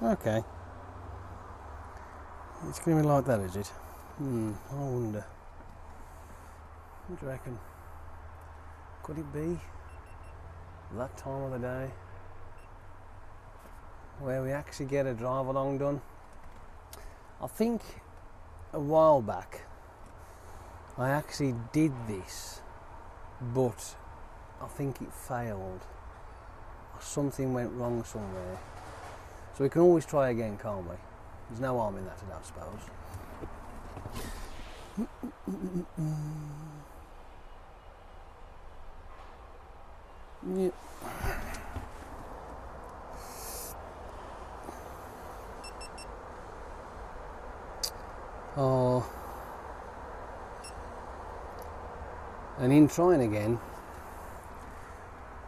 Okay. It's going to be like that, is it? I wonder. What do you reckon? Could it be that time of the day where we actually get a drive along done? I think a while back I actually did this, but I think it failed. Something went wrong somewhere. So we can always try again, can't we? There's no harm in that, I don't suppose. Yep. Oh. And in trying again,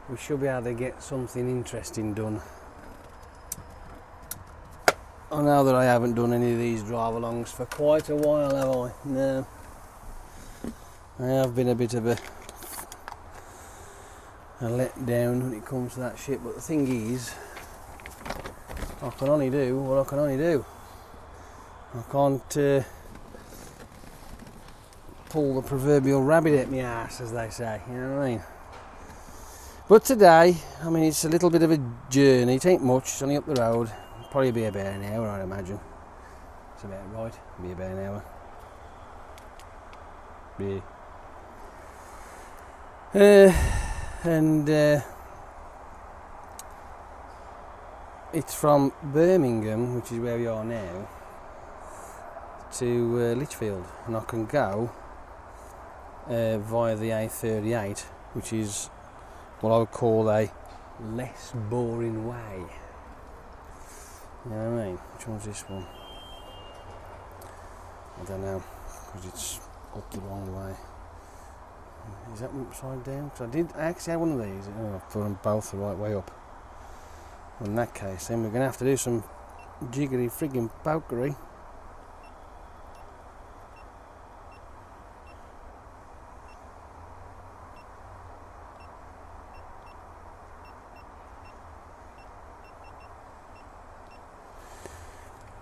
we should be able to get something interesting done. I know that I haven't done any of these drive-alongs for quite a while, have I? No. I have been a bit of a letdown when it comes to that shit, but the thing is, I can only do what I can only do. I can't pull the proverbial rabbit at my ass, as they say, you know what I mean? But today, I mean, it's a little bit of a journey. It ain't much, it's only up the road. Probably be about an hour, I'd imagine. It's about right, be about an hour. Yeah. And it's from Birmingham, which is where we are now, to Lichfield, and I can go via the A38, which is what I would call a less boring way. You know what I mean? Which one's this one? I don't know, because it's up the wrong way. Is that upside down? Because I actually had one of these. Oh, I've put them both the right way up. Well, in that case, then we're going to have to do some jiggly friggin' pokery.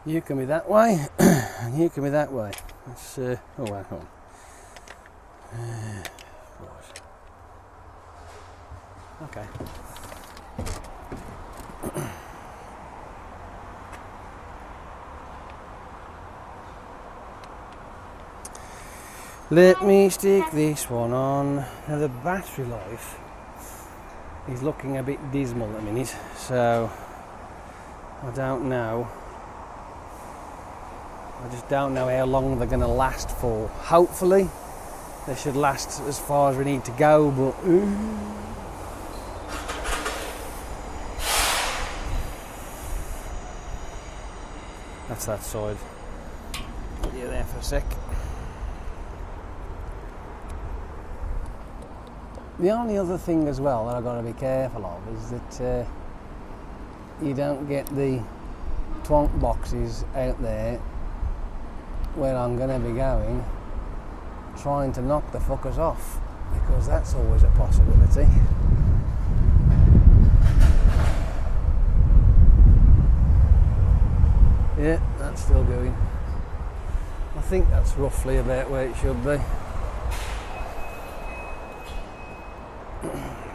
You can be that way, and you can be that way. Let's, oh, hang on. Right. Okay. Let me stick this one on. Now the battery life is looking a bit dismal at the minute, so I don't know. I just don't know how long they're going to last for. Hopefully they should last as far as we need to go, but that's that side. Put you there for a sec. The only other thing as well that I've got to be careful of is that you don't get the twonk boxes out there where I'm going to be going trying to knock the fuckers off, because that's always a possibility. Yeah, that's still going. I think that's roughly about where it should be.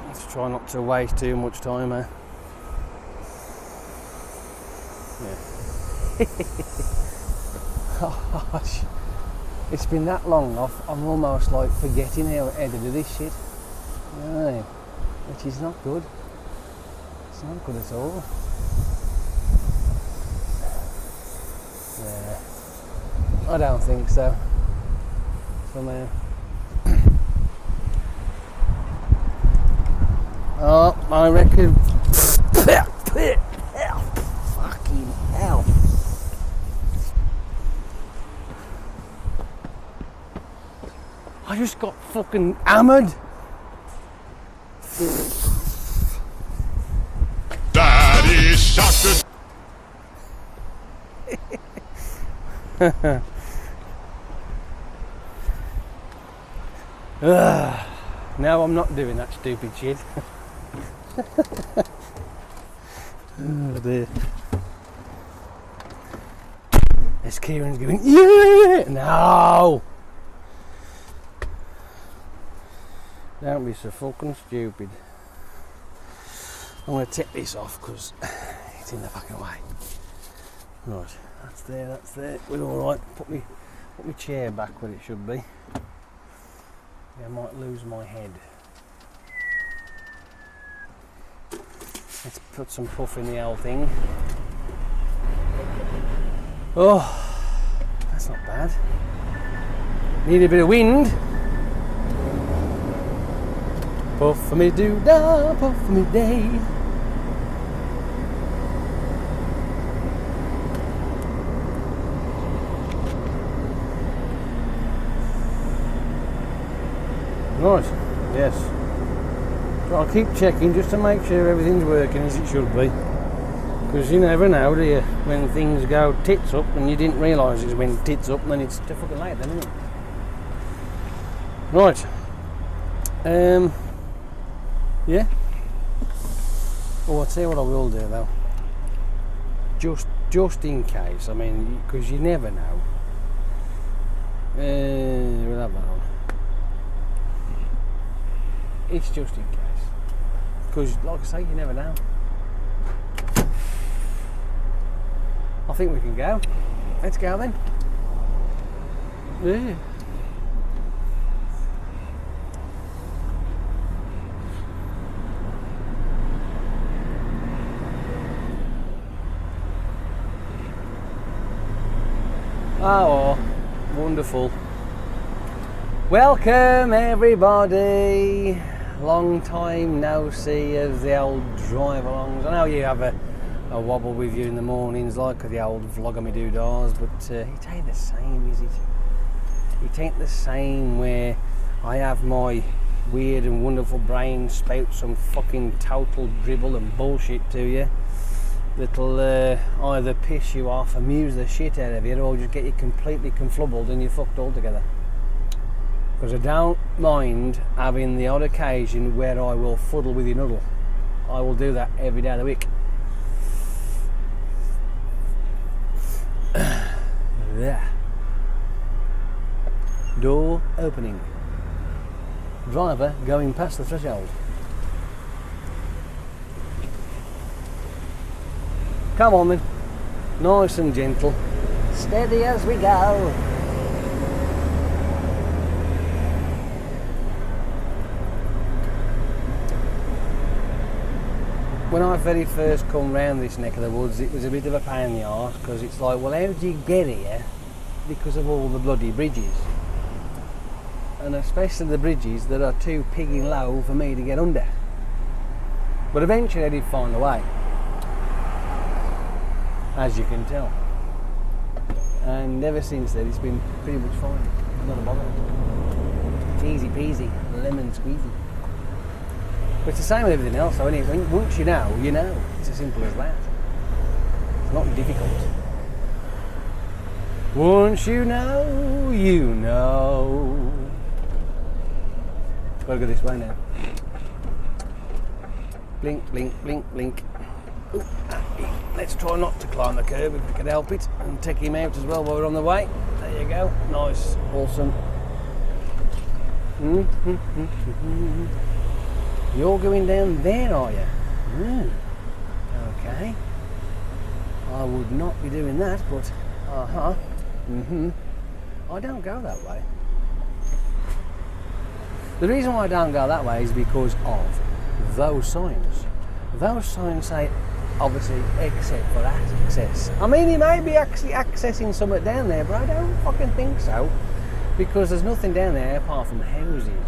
Let's try not to waste too much time, eh? Yeah. Gosh, it's been that long off, I'm almost like forgetting how to do this shit. You know what I mean? Which is not good. It's not good at all. Yeah, I don't think so. Somehow. Oh, I reckon. Fucking hell. I just got fucking hammered. Daddy shot No, I'm not doing that stupid shit. Oh dear. As Kieran's going, yeah! No! Don't be so fucking stupid. I'm going to take this off because it's in the fucking way. Right, that's there. We're alright. Put my chair back where it should be. Yeah, I might lose my head. Let's put some puff in the old thing. Oh, that's not bad. Need a bit of wind. Puff for me do-da, puff for me day. Right, yes. So I'll keep checking just to make sure everything's working as it should be. Because you never know, do you? When things go tits up and you didn't realise it went tits up, and then it's too fucking late then, isn't it? Right. Yeah. Oh, I'll tell you what I will do though. Just in case, I mean, because you never know. We'll have that on. It's just in case. Because, like I say, you never know. I think we can go. Let's go then. Yeah. Oh, wonderful. Welcome everybody. Long time no see of the old drive-alongs. I know you have a wobble with you in the mornings like the old vlog-a-me-doo-dahs, but it ain't the same, is it? It ain't the same where I have my weird and wonderful brain spout some fucking total dribble and bullshit to you that'll either piss you off, amuse the shit out of you, or just get you completely conflubbled and you're fucked altogether. Because I don't mind having the odd occasion where I will fuddle with your noodle. I will do that every day of the week. There. Door opening. Driver going past the threshold. Come on then. Nice and gentle. Steady as we go. When I very first come round this neck of the woods, it was a bit of a pain in the arse, because it's like, well, how do you get here? Because of all the bloody bridges. And especially the bridges that are too pigging low for me to get under. But eventually I did find a way, as you can tell. And ever since then, it's been pretty much fine. Not a bother. It's easy peasy, lemon squeezy. But it's the same with everything else, though, isn't it? Once you know, you know. It's as simple as that. It's not difficult. Once you know, you know. Gotta go this way now. Blink, blink, blink, blink. Ooh, let's try not to climb the curb if we can help it, and take him out as well while we're on the way. There you go. Nice, awesome. You're going down there, are you? Okay. I would not be doing that, but I don't go that way. The reason why I don't go that way is because of those signs. Those signs say, obviously, except for access. I mean, he may be actually accessing something down there, but I don't fucking think so, because there's nothing down there apart from housing.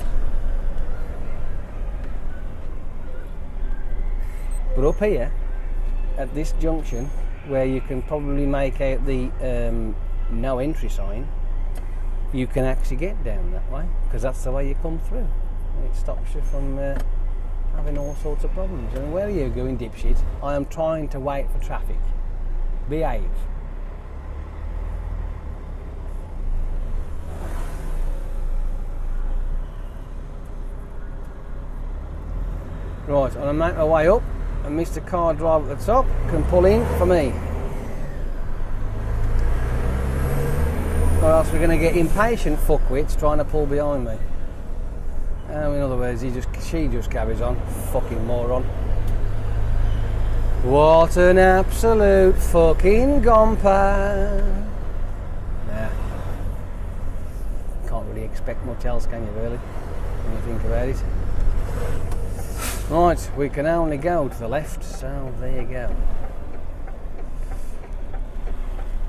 But up here, at this junction, where you can probably make out the no entry sign, you can actually get down that way, because that's the way you come through. And it stops you from having all sorts of problems. And where are you going, dipshit? I am trying to wait for traffic. Behave. Right, and I make my way up, and Mr. Car Driver at the top can pull in for me. or else we're going to get impatient fuckwits trying to pull behind me. In other words, she just carries on. Fucking moron. What an absolute fucking gomper. Yeah. Can't really expect much else, can you, really? When you think about it. Right, we can only go to the left, so there you go.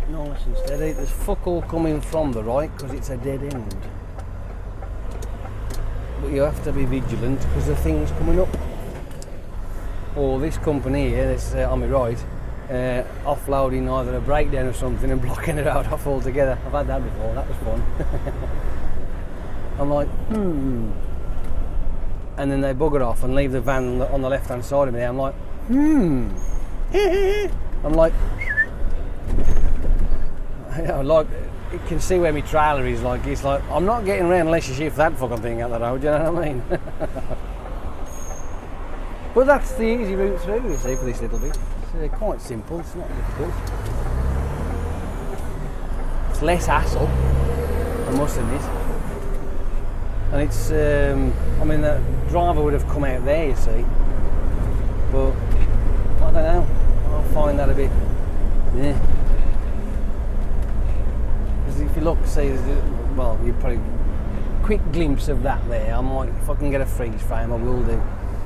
Nice and steady. There's fuck all coming from the right because it's a dead end. But you have to be vigilant because the thing's coming up. Or this company here that's on my right, offloading either a breakdown or something and blocking it out off altogether. I've had that before, that was fun. I'm like, and then they bugger off and leave the van on the left hand side of me. I'm like, I'm like, like, you can see where my trailer is. Like, it's like, I'm not getting around unless you shift that fucking thing out the road, you know what I mean? But that's the easy route through, you see, for this little bit. It's quite simple, it's not difficult. It's less hassle, I must admit. And it's, I mean, the driver would have come out there, you see. But, I don't know, I'll find that a bit, yeah. Because if you look, see, well, you probably, quick glimpse of that there. I might, if I can get a freeze frame, I will do.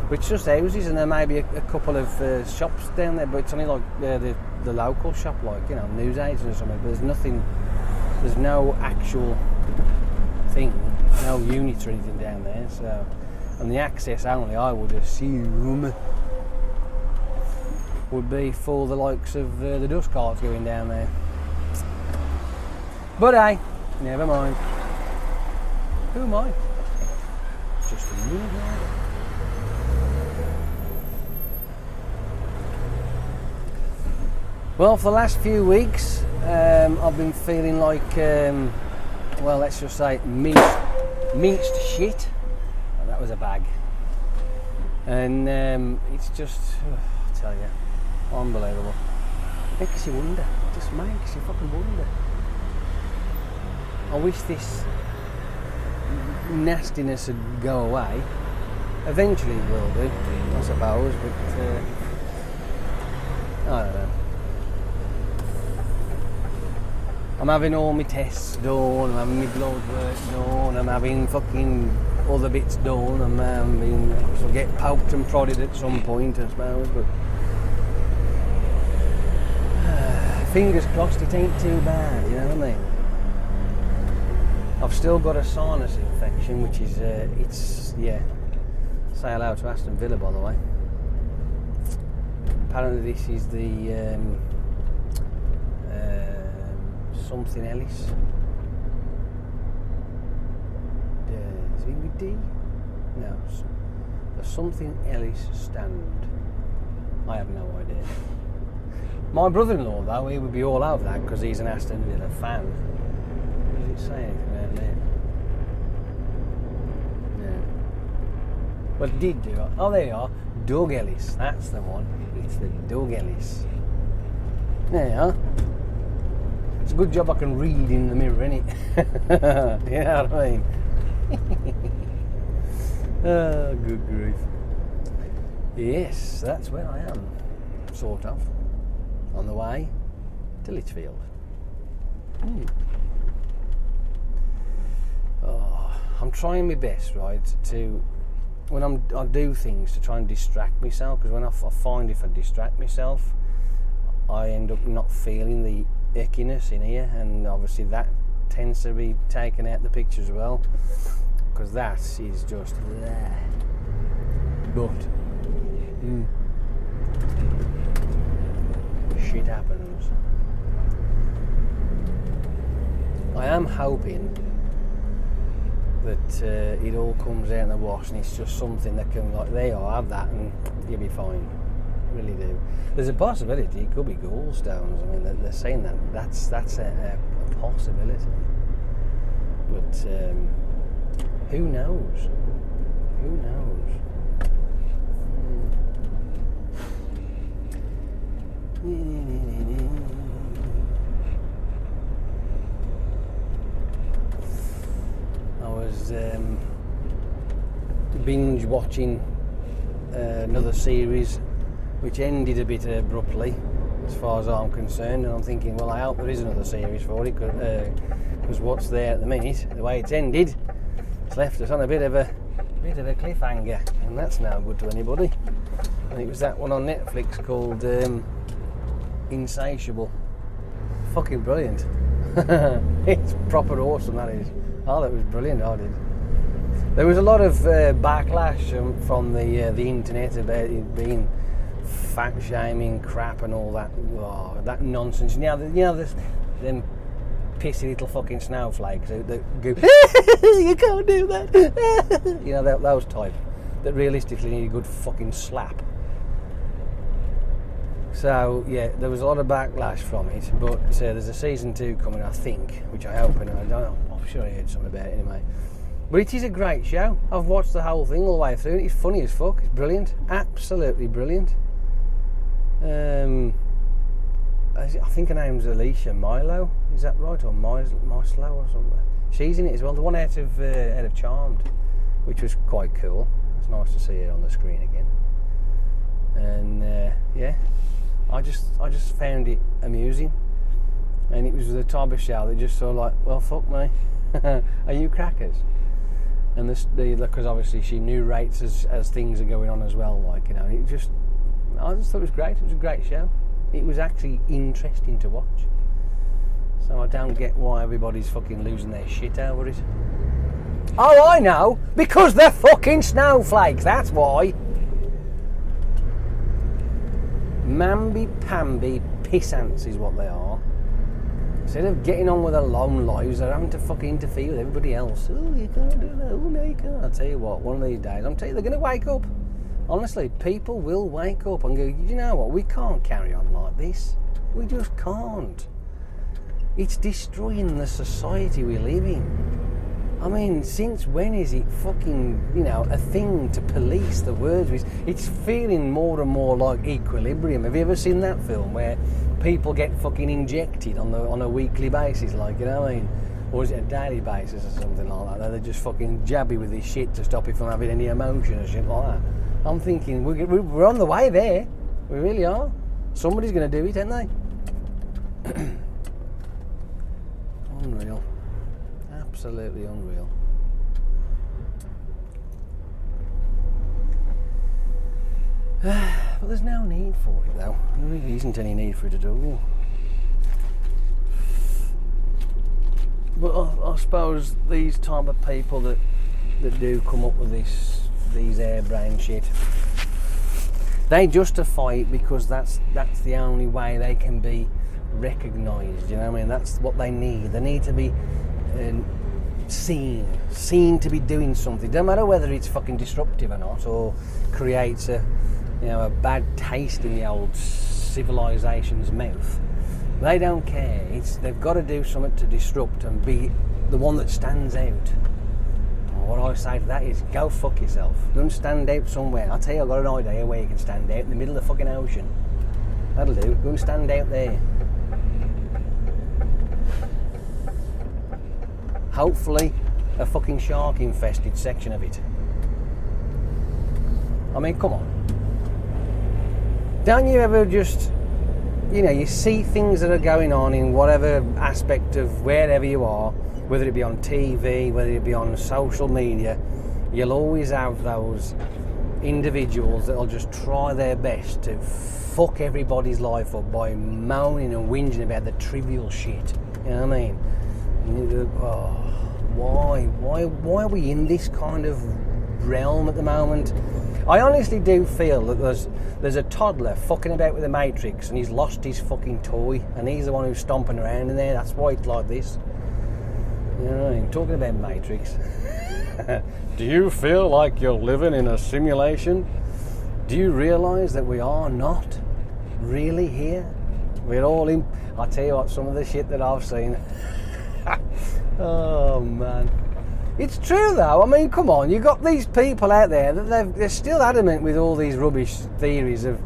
But it's just houses, and there may be a couple of shops down there, but it's only like the local shop, like, you know, newsagents or something. But there's nothing, there's no actual thing, no units or anything down there. So, and the access only, I would assume, would be for the likes of the dust carts going down there. But hey, never mind. Who am I? Just a new guy. Well, for the last few weeks, I've been feeling like, well, let's just say minced shit. Oh, that was a bag. And it's just, I tell you, unbelievable. Makes you wonder. Just makes you fucking wonder. I wish this nastiness would go away. Eventually it will do, I suppose, but I don't know. I'm having all my tests done, I'm having my blood work done, I'm having fucking other bits done, I'm having, I'll get poked and prodded at some point, I suppose, but fingers crossed it ain't too bad, you know what I mean? I've still got a sinus infection, which is, it's, yeah, say hello to Aston Villa, by the way. Apparently this is the something Ellis. Is it with D? No. The something Ellis stand. I have no idea. My brother-in-law, though, he would be all over that because he's an Aston Villa fan. Does it say anything out there? No. Well, it did do. Oh, there you are. Doug Ellis. That's the one. It's the Doug Ellis. There you are. It's a good job I can read in the mirror, innit? You know what I mean? Oh, good grief. Yes, that's where I am. Sort of. On the way to Litchfield. Oh, I'm trying my best, right, to when I do things to try and distract myself, because when I find if I distract myself, I end up not feeling the ickiness in here, and obviously that tends to be taken out the picture as well, because that is just there. But shit happens. I am hoping that it all comes out in the wash and it's just something that can, like, there you are, have that and you'll be fine. Really do. There's a possibility it could be gallstones. I mean, they're saying that's a possibility. But who knows? Who knows? was binge watching another series which ended a bit abruptly as far as I'm concerned, and I'm thinking, well, I hope there is another series for it, because what's there at the minute, the way it's ended, it's left us on a bit of a cliffhanger, and that's no good to anybody. And it was that one on Netflix called Insatiable. Fucking brilliant. It's proper awesome, that is. Oh, that was brilliant. I did. There was a lot of backlash from the internet about it being fat shaming crap and all that. Oh, that nonsense. You know, them pissy little fucking snowflakes that go, you can't do that. You know, those type that realistically need a good fucking slap. So yeah, there was a lot of backlash from it, but there's a season 2 coming, I think, which I hope, and I don't know, I'm sure I heard something about it anyway. But it is a great show. I've watched the whole thing all the way through. It's funny as fuck. It's brilliant, absolutely brilliant. I think her name's Alicia Milo. Is that right, or Myslow or something? She's in it as well. The one out of Charmed, which was quite cool. It's nice to see her on the screen again. And yeah. I just found it amusing, and it was the type of show that just sort of like, well, fuck me, are you crackers? And because obviously she narrates as things are going on as well, like, you know. I just thought it was great. It was a great show. It was actually interesting to watch. So I don't get why everybody's fucking losing their shit over it. Oh, I know, because they're fucking snowflakes. That's why. Mamby-pamby pissants is what they are. Instead of getting on with their long lives, they're having to fucking interfere with everybody else. Oh, you can't do that. Oh, no, you can't. I'll tell you what, one of these days, I'm telling you, they're going to wake up. Honestly, people will wake up and go, you know what, we can't carry on like this. We just can't. It's destroying the society we live in. I mean, since when is it fucking, you know, a thing to police the words? It's feeling more and more like Equilibrium. Have you ever seen that film where people get fucking injected on a weekly basis, like, you know what I mean? Or is it a daily basis or something like that? They're just fucking jabby with this shit to stop you from having any emotion or shit like that. I'm thinking, we're on the way there. We really are. Somebody's going to do it, ain't they? Unreal. Absolutely unreal. But there's no need for it, though. There really isn't any need for it at all. But I suppose these type of people that do come up with these airbrain shit, they justify it because that's the only way they can be recognised. You know what I mean? That's what they need. They need to be seen to be doing something. Don't matter whether it's fucking disruptive or not, or creates a bad taste in the old civilization's mouth. They don't care. They've got to do something to disrupt and be the one that stands out. And what I say to that is, go fuck yourself. Go and stand out somewhere. I'll tell you, I've got an idea where you can stand out in the middle of the fucking ocean. That'll do. Go and stand out there. Hopefully a fucking shark infested section of it. I mean, come on. Don't you ever just, you see things that are going on in whatever aspect of wherever you are, whether it be on TV, whether it be on social media, you'll always have those individuals that'll just try their best to fuck everybody's life up by moaning and whinging about the trivial shit. You know what I mean? Oh, why are we in this kind of realm at the moment? I honestly do feel that there's a toddler fucking about with the Matrix and he's lost his fucking toy and he's the one who's stomping around in there. That's why it's like this. You know what I mean? Talking about Matrix. Do you feel like you're living in a simulation? Do you realise that we are not really here? We're all in... I'll tell you what, some of the shit that I've seen... Oh man, it's true though. I mean, come on, you got these people out there that they're still adamant with all these rubbish theories of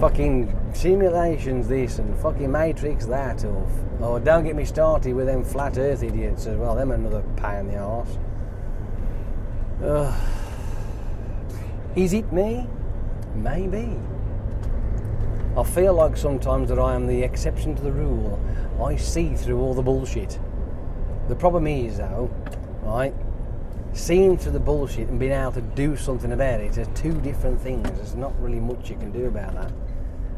fucking simulations this and fucking Matrix that, or don't get me started with them flat earth idiots as well. Them another pain in the arse. Is it me? Maybe. I feel like sometimes that I am the exception to the rule. I see through all the bullshit. The problem is, though, right, seeing through the bullshit and being able to do something about it are two different things. There's not really much you can do about that.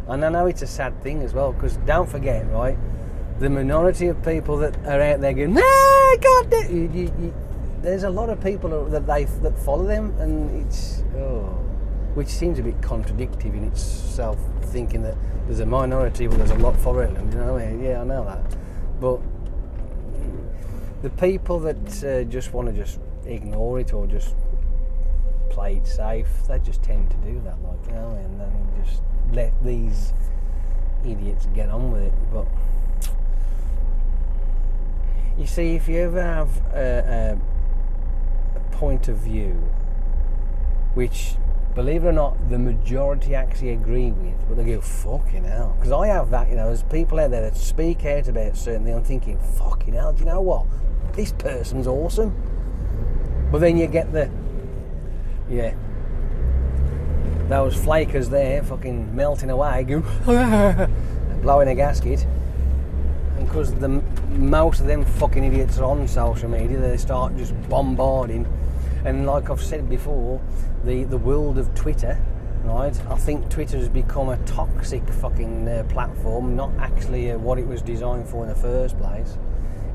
And I know it's a sad thing as well, because don't forget, right, the minority of people that are out there going, "Ah, God, there's a lot of people that follow them, and it's which seems a bit contradictory in itself, thinking that there's a minority, but there's a lot following them. You know, yeah, I know that, but the people that just want to just ignore it or just play it safe, they just tend to do that, like, you know, and then just let these idiots get on with it. But you see, if you ever have a point of view which, believe it or not, the majority actually agree with, but they go, fucking hell. Because I have that, you know, there's people out there that speak out about certain things. I'm thinking, fucking hell, do you know what? This person's awesome. But then you get those flakers there fucking melting away, going, blowing a gasket. And because most of them fucking idiots are on social media, they start just bombarding. And like I've said before, the world of Twitter, right? I think Twitter has become a toxic fucking platform, not actually what it was designed for in the first place.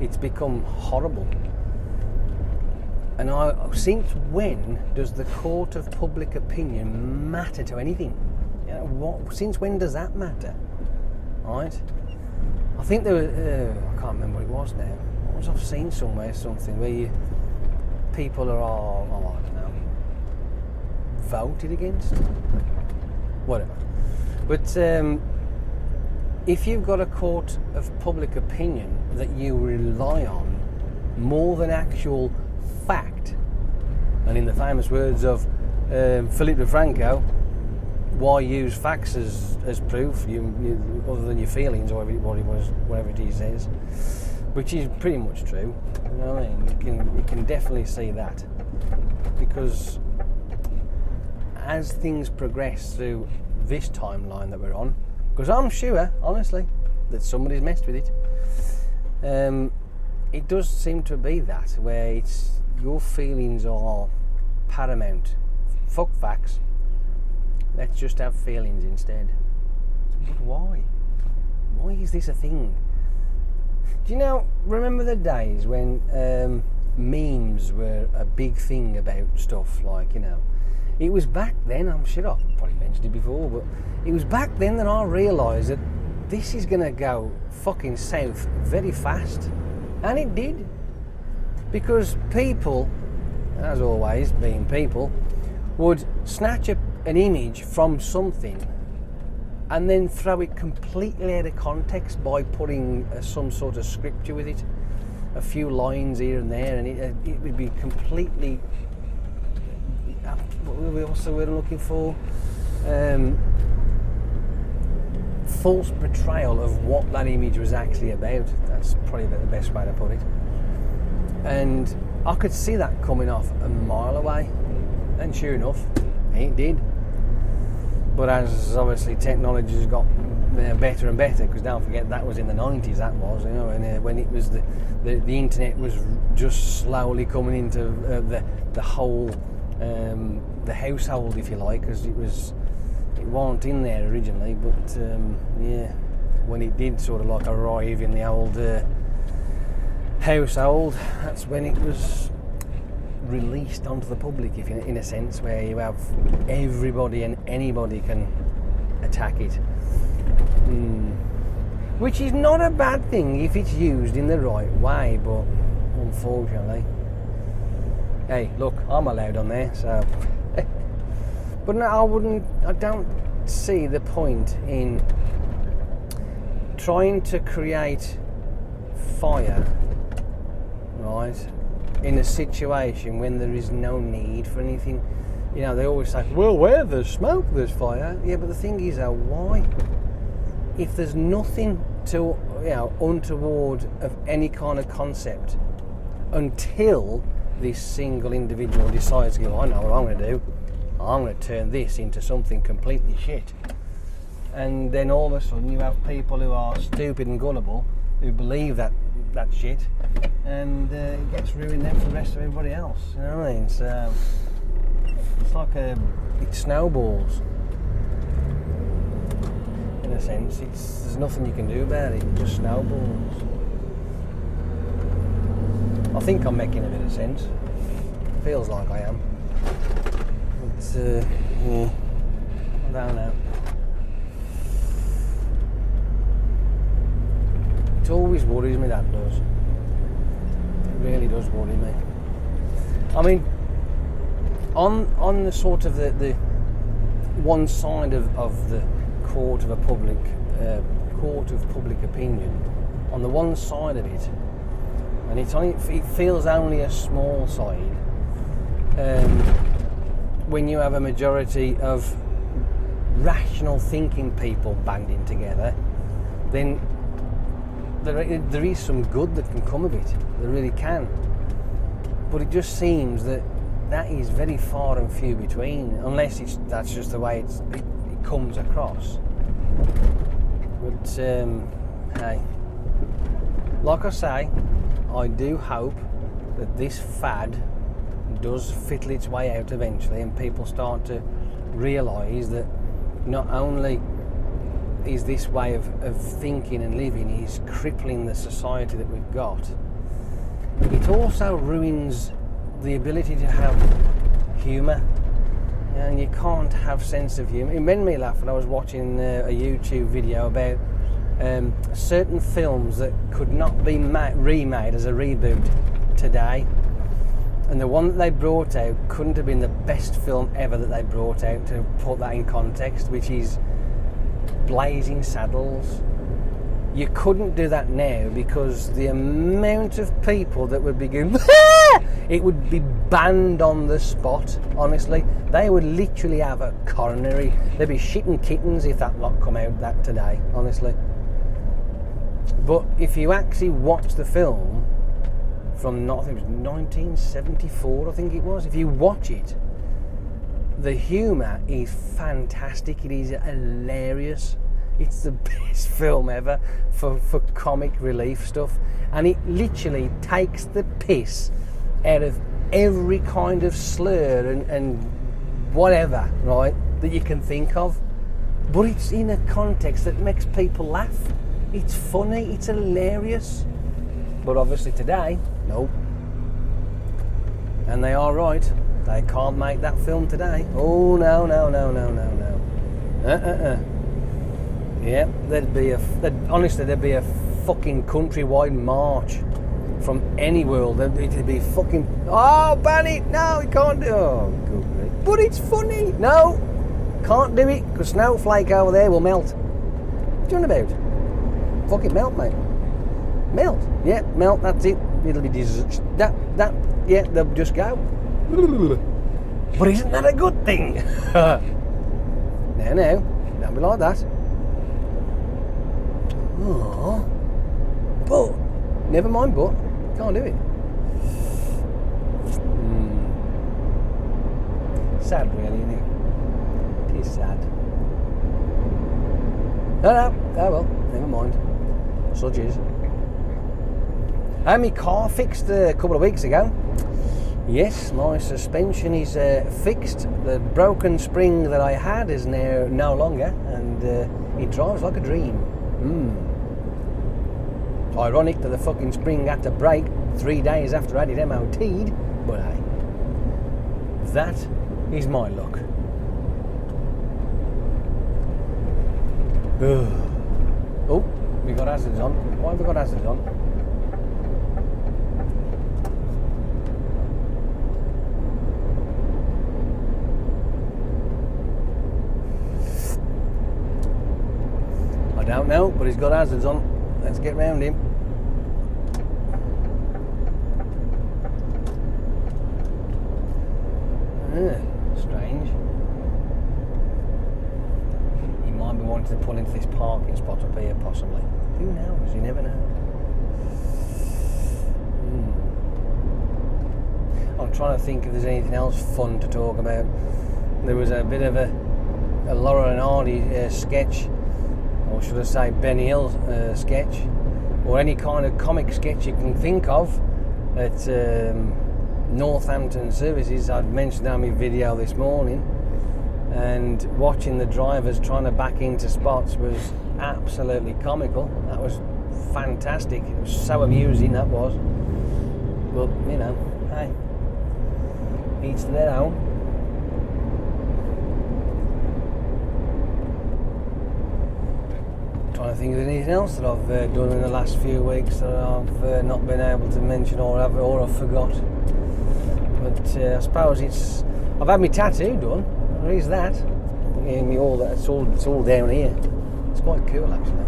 It's become horrible. And since when does the court of public opinion matter to anything? You know, since when does that matter? Right? I think there was, I can't remember what it was now. What was I've seen somewhere, something where people are all, I don't know, voted against? Whatever. But if you've got a court of public opinion that you rely on more than actual fact, and in the famous words of Philip DeFranco, why use facts as proof, other than your feelings, or whatever it is, says, which is pretty much true. You know what I mean? You can definitely see that, because as things progress through this timeline that we're on, because I'm sure, honestly, that somebody's messed with it. It does seem to be that, where it's your feelings are paramount. Fuck facts. Let's just have feelings instead. But why? Why is this a thing? Do you know, remember the days when memes were a big thing about stuff, like, you know, it was back then, I'm sure I've probably mentioned it before, but it was back then that I realised that this is going to go fucking south very fast. And it did. Because people, as always, being people, would snatch an image from something and then throw it completely out of context by putting some sort of scripture with it, a few lines here and there, and it would be completely, what's the word I'm looking for? False portrayal of what that image was actually about. That's probably the best way to put it. And I could see that coming off a mile away, and sure enough, it did. But as obviously technology has got better and better, because don't forget that was in the 90s, that was, you know, and when it was the internet was just slowly coming into the whole the household, if you like, because it wasn't in there originally, but when it did sort of like arrive in the old household, that's when it was released onto the public, if in a sense, where you have everybody and anybody can attack it, which is not a bad thing if it's used in the right way, but unfortunately, hey, look, I'm allowed on there, so but no, I don't see the point in trying to create fire, right, in a situation when there is no need for anything. You know, they always say, well, where there's smoke, there's fire. Yeah, but the thing is, why? If there's nothing to, you know, untoward of any kind of concept until this single individual decides to go, I know what I'm going to do. I'm going to turn this into something completely shit. And then all of a sudden you have people who are stupid and gullible who believe that shit, and it gets ruined then for the rest of everybody else. You know what I mean? So it's like it snowballs. In a sense, there's nothing you can do about it. It just snowballs. I think I'm making a bit of sense. Feels like I am. It's I don't know. It always worries me, that does. It really does worry me. I mean, on the sort of the one side of the court of public opinion, on the one side of it, and it feels only a small side. When you have a majority of rational thinking people banding together, then there is some good that can come of it. There really can. But it just seems that is very far and few between, unless that's just the way it comes across. But hey, like I say, I do hope that this fad does fiddle its way out eventually, and people start to realise that not only is this way of thinking and living is crippling the society that we've got, it also ruins the ability to have humour. And you can't have sense of humour. It made me laugh when I was watching a YouTube video about certain films that could not be remade as a reboot today. And the one that they brought out couldn't have been the best film ever that they brought out, to put that in context, which is Blazing Saddles. You couldn't do that now because the amount of people that would be going, it would be banned on the spot. Honestly, they would literally have a coronary. They'd be shitting kittens if that lot come out that today, honestly. But if you actually watch the film from, I think it was 1974, I think it was, if you watch it, the humour is fantastic. It is hilarious. It's the best film ever for comic relief stuff, and it literally takes the piss out of every kind of slur and whatever, right, that you can think of. But it's in a context that makes people laugh. It's funny, it's hilarious. But obviously today, nope. And they are right. They can't make that film today. Oh, no. Yeah, there'd be a fucking countrywide march from any world. It'd be fucking, oh, ban it, no, we can't do it. Oh, good grief. But it's funny. No, can't do it, because Snowflake over there will melt. What are you on about? Fucking melt, mate. Melt. Yeah, melt, that's it. It'll be yeah, they'll just go. But isn't that a good thing? No, don't be like that. Oh, but never mind. But can't do it. Sad, really, isn't it? It is sad. No. Oh well, never mind. Such is. I had my car fixed a couple of weeks ago. Yes, my suspension is fixed. The broken spring that I had is now no longer, and it drives like a dream. Ironic that the fucking spring had to break 3 days after I had it MOT'd, but hey, that is my luck. Oh, we got hazards on. Why have we got hazards on? I don't know, but he's got hazards on. Let's get round him. Strange. He might be wanting to pull into this parking spot up here, possibly. Who knows? You never know. I'm trying to think if there's anything else fun to talk about. There was a bit of a Laurel and Hardy sketch, or should I say Benny Hill sketch, or any kind of comic sketch you can think of at Northampton services. I'd mentioned that in my video this morning, and watching the drivers trying to back into spots was absolutely comical. That was fantastic. It was so amusing, that was. But, you know, hey, each to their own. Trying to think of anything else that I've done in the last few weeks that I've not been able to mention or I've forgot. But I suppose I've had my tattoo done. There is that. Me all that. It's all down here. It's quite cool actually.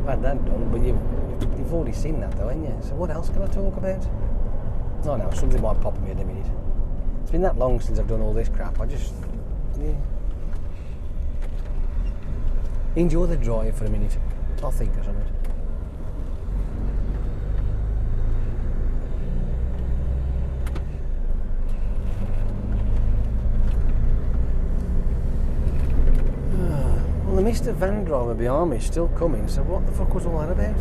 I've had that done, but you've already seen that though, haven't you? So what else can I talk about? No, something might pop in me in a minute. It's been that long since I've done all this crap. I just enjoy the drive for a minute. I'll think of something. Well, the Mr. Van driver behind me is still coming, so what the fuck was all that about?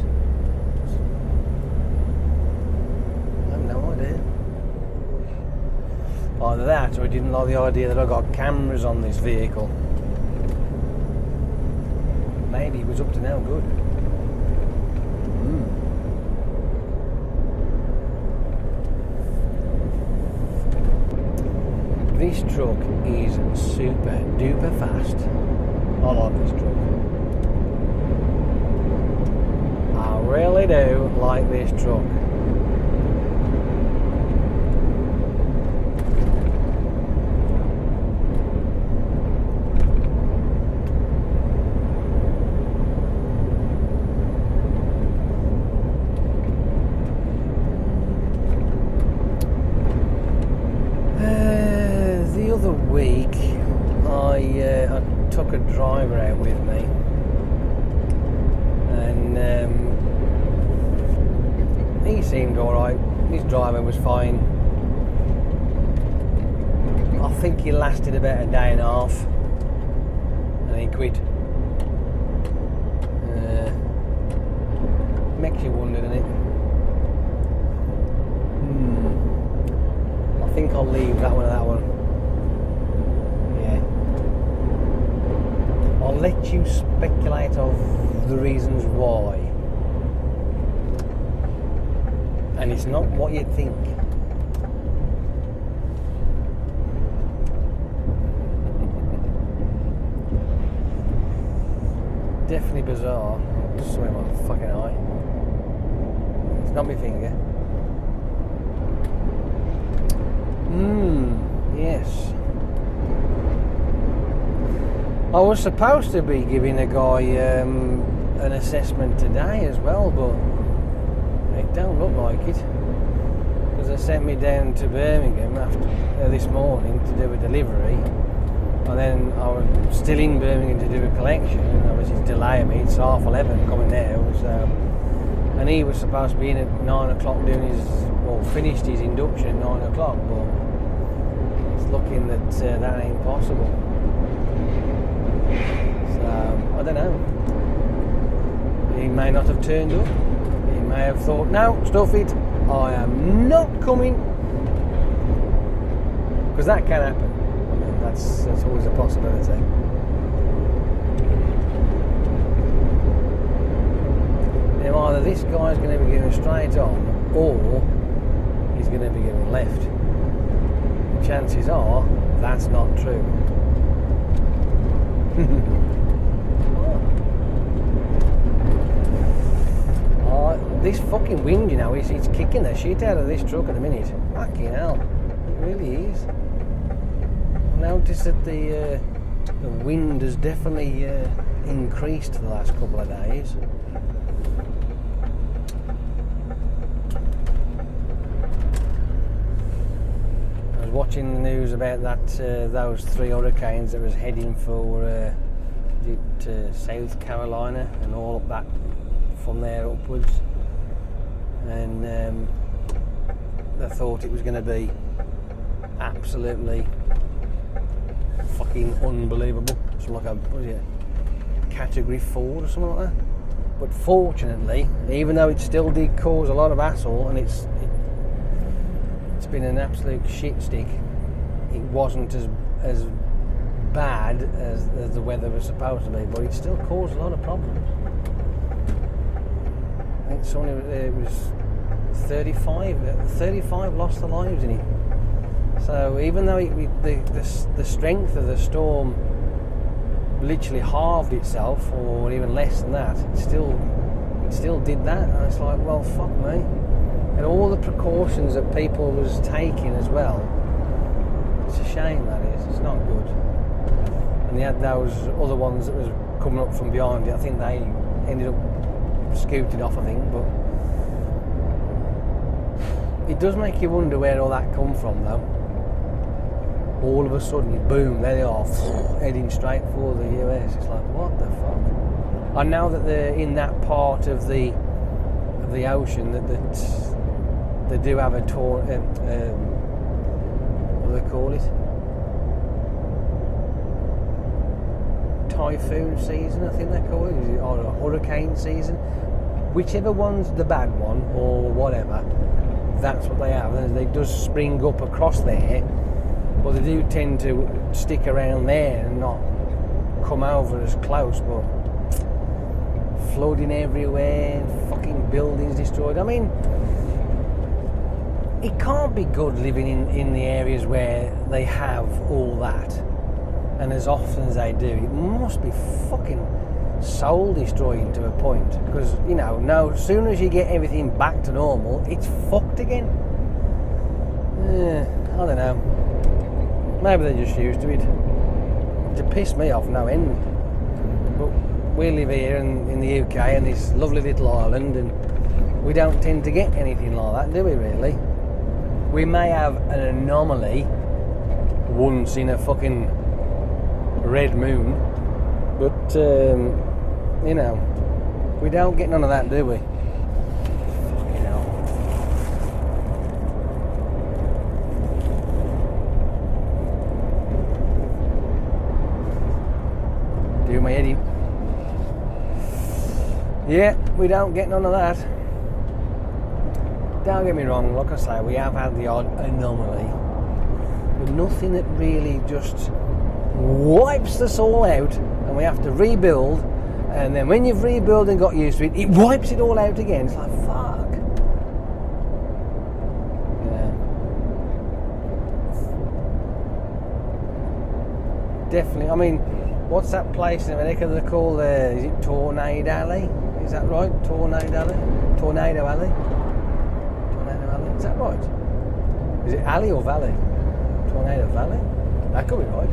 I have no idea. Either that, or he didn't like the idea that I got cameras on this vehicle. Maybe he was up to no good. This truck is super duper fast. I like this truck. I really do like this truck. The other week I took a driver out with me, and he seemed alright. His driving was fine. I think he lasted about a day and a half and he quit. Makes you wonder, doesn't it? I think I'll leave that one at that one. I'll let you speculate of the reasons why. And it's not what you think. Definitely bizarre. I'll swim on the fucking eye. It's not my finger. Yes. I was supposed to be giving a guy an assessment today as well, but it don't look like it, because they sent me down to Birmingham this morning to do a delivery, and then I was still in Birmingham to do a collection, and obviously it's delaying me. It's 11:30 coming now, so, and he was supposed to be in at 9 o'clock doing finished his induction at 9 o'clock, but it's looking that that ain't possible. So, I don't know. He may not have turned up. He may have thought, no, stuff it, I am not coming. Because that can happen. I mean, that's always a possibility. Now, either this guy's going to be going straight on, or he's going to be going left. The chances are, that's not true. This fucking wind, you know, it's kicking the shit out of this truck at the minute. Fucking hell, it really is. I noticed that the wind has definitely increased the last couple of days. I was watching the news about that those 3 hurricanes that was heading for South Carolina and all of that from there upwards, and they thought it was going to be absolutely fucking unbelievable. It's like a, what is it, category 4 or something like that. But fortunately, even though it still did cause a lot of hassle, and it's been an absolute shit stick, it wasn't as bad as the weather was supposed to be, but it still caused a lot of problems. I think it was 35 lost their lives in it. So even though the strength of the storm literally halved itself, or even less than that, it still did that, and it's like, well, fuck me. And all the precautions that people was taking as well, it's a shame, that is. It's not good. And they had those other ones that was coming up from behind it. I think they ended up scooting off, I think, but it does make you wonder where all that come from, though. All of a sudden, boom, there they are, heading straight for the US. It's like, what the fuck? I know that they're in that part of the ocean that they do have a what do they call it? Typhoon season, I think they call it, or a hurricane season. Whichever one's the bad one, or whatever, that's what they have. And they do spring up across there. Well, they do tend to stick around there and not come over as close, but flooding everywhere, fucking buildings destroyed. I mean, it can't be good living in the areas where they have all that, and as often as they do. It must be fucking soul destroying to a point, because, you know, now as soon as you get everything back to normal, it's fucked again. I don't know. Maybe they're just used to it. To piss me off no end. But we live here in the UK, in this lovely little island, and we don't tend to get anything like that, do we, really? We may have an anomaly once in a fucking red moon, but, you know, we don't get none of that, do we? Fucking hell. Do my head in. Yeah, we don't get none of that. Don't get me wrong, like I say, we have had the odd anomaly, but nothing that really just wipes us all out and we have to rebuild, and then when you've rebuilt and got used to it, it wipes it all out again. It's like, fuck. Yeah. Definitely. I mean, what's that place in America they call, is it Tornado Alley? Is that right? Tornado Alley? Tornado Alley? Is that right? Is it alley or valley? Tornado Valley? That could be right.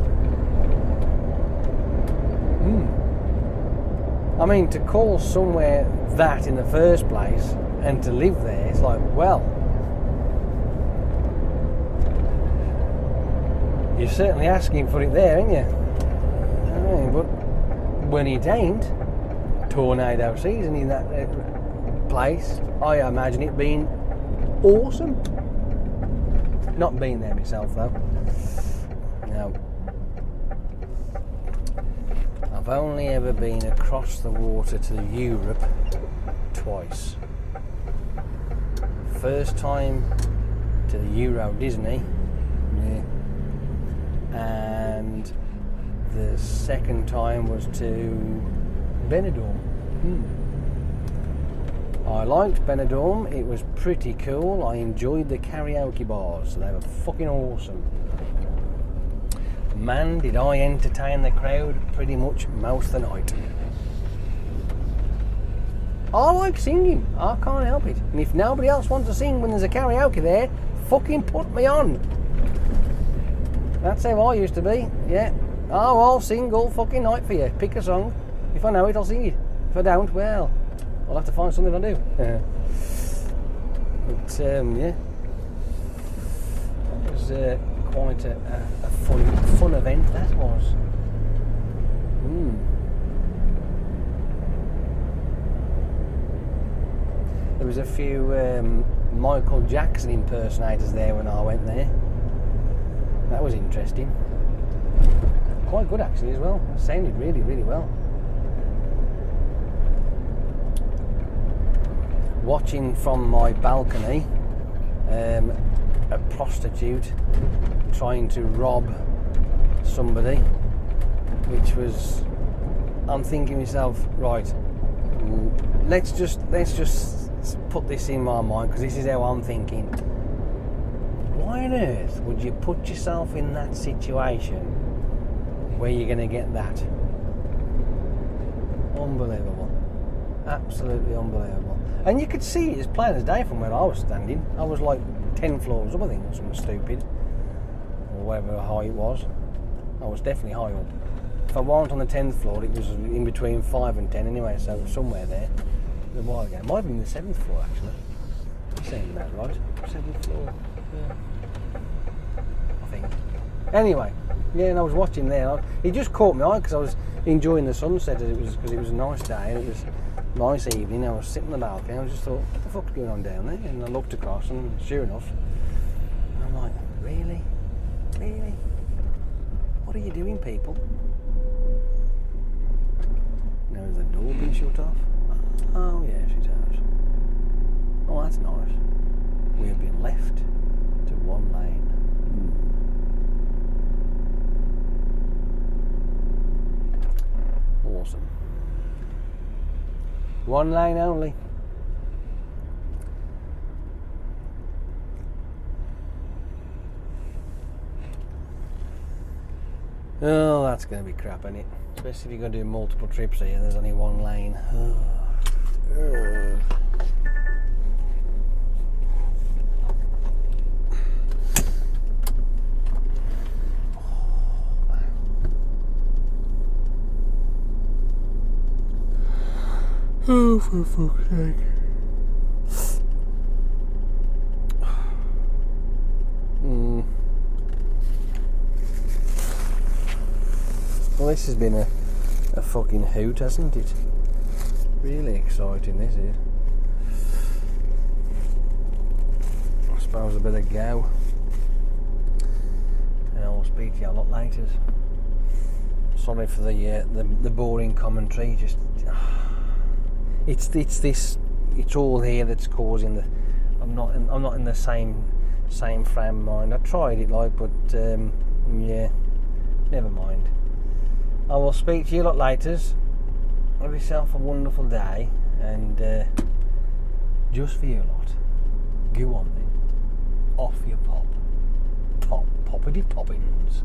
I mean, to call somewhere that in the first place and to live there, it's like, well, you're certainly asking for it there, ain't you? I mean, but when it ain't tornado season in that place, I imagine it being awesome. Not being there myself, though. No. I've only ever been across the water to Europe twice. First time to the Euro Disney, yeah. And the second time was to Benidorm. I liked Benidorm, it was pretty cool. I enjoyed the karaoke bars, so they were fucking awesome. Man, did I entertain the crowd pretty much most of the night. I like singing, I can't help it. And if nobody else wants to sing when there's a karaoke there, fucking put me on. That's how I used to be, yeah. Oh, I'll sing all fucking night for you. Pick a song. If I know it, I'll sing it. If I don't, well, I'll have to find something to do. But, yeah. That was quite a fun event, that was. There was a few Michael Jackson impersonators there when I went there. That was interesting. Quite good actually as well. It sounded really, really well. Watching from my balcony, a prostitute trying to rob somebody, which was, I'm thinking to myself, right, let's just put this in my mind, because this is how I'm thinking. Why on earth would you put yourself in that situation where you're going to get that? Unbelievable. Absolutely unbelievable. And you could see it as plain as day from where I was standing. I was like 10 floors up, I think, or something stupid. Or whatever high it was. I was definitely high up. If I wasn't on the 10th floor, it was in between 5 and 10 anyway, so somewhere there. A while ago. It might have been the 7th floor actually. That sounds about right. 7th floor. Yeah. I think. Anyway, yeah, and I was watching there. It just caught my eye because I was enjoying the sunset because it was a nice day and it was a nice evening. I was sitting on the balcony and I just thought, what the fuck's going on down there? And I looked across and sure enough, I'm like, really? Really? What are you doing, people? Now has the door been shut off? Oh yes, it has. Oh, that's nice. We have been left to one lane. Awesome. One lane only. Oh, that's going to be crap, isn't it? Especially if you're going to do multiple trips here and there's only one lane. Oh, for fuck's sake. Well, this has been a fucking hoot, hasn't it? Really exciting, this is. I suppose I better go. And I'll speak to you a lot later. Sorry for the boring commentary. Just it's all here that's causing the. I'm not in the same frame of mind. I tried it but yeah, never mind. I will speak to you a lot later. Have yourself a wonderful day, and just for you lot, go on then, off your poppity poppins.